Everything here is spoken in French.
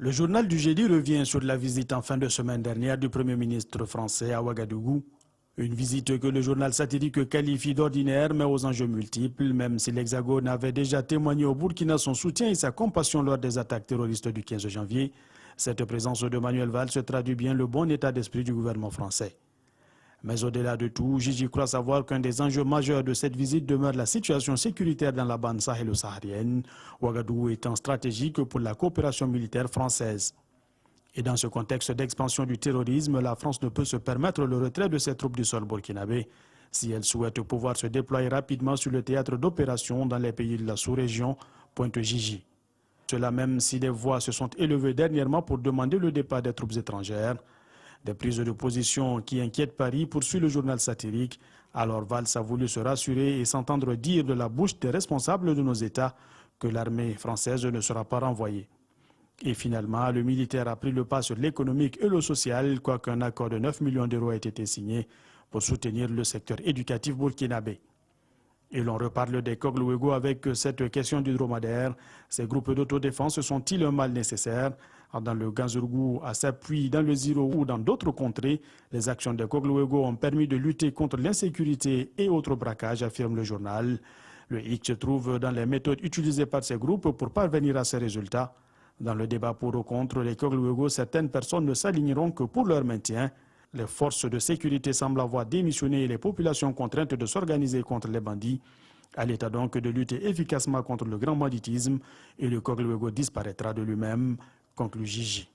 Le journal du jeudi revient sur la visite en fin de semaine dernière du Premier ministre français à Ouagadougou. Une visite que le journal satirique qualifie d'ordinaire mais aux enjeux multiples, même si l'Hexagone avait déjà témoigné au Burkina son soutien et sa compassion lors des attaques terroristes du 15 janvier. Cette présence de Manuel Valls se traduit bien le bon état d'esprit du gouvernement français. Mais au-delà de tout, Gigi croit savoir qu'un des enjeux majeurs de cette visite demeure la situation sécuritaire dans la bande sahélo-saharienne, Ouagadougou étant stratégique pour la coopération militaire française. Et dans ce contexte d'expansion du terrorisme, la France ne peut se permettre le retrait de ses troupes du sol burkinabé si elle souhaite pouvoir se déployer rapidement sur le théâtre d'opération dans les pays de la sous-région, pointe Gigi. Cela même si des voix se sont élevées dernièrement pour demander le départ des troupes étrangères. Des prises de position qui inquiètent Paris, poursuit le journal satirique. Alors Valls a voulu se rassurer et s'entendre dire de la bouche des responsables de nos États que l'armée française ne sera pas renvoyée. Et finalement, le militaire a pris le pas sur l'économique et le social, quoiqu'un accord de 9 millions d'euros ait été signé pour soutenir le secteur éducatif burkinabé. Et l'on reparle des Koglouego avec cette question du dromadaire. Ces groupes d'autodéfense sont-ils un mal nécessaire? Dans le Ganzourgou, à Sapuy, dans le Ziro ou dans d'autres contrées, les actions des Koglouego ont permis de lutter contre l'insécurité et autres braquages, affirme le journal. Le hic se trouve dans les méthodes utilisées par ces groupes pour parvenir à ces résultats. Dans le débat pour ou contre les Koglouego, certaines personnes ne s'aligneront que pour leur maintien. Les forces de sécurité semblent avoir démissionné et les populations contraintes de s'organiser contre les bandits. À l'État donc de lutter efficacement contre le grand banditisme et le Koglouego disparaîtra de lui-même, conclut Gigi.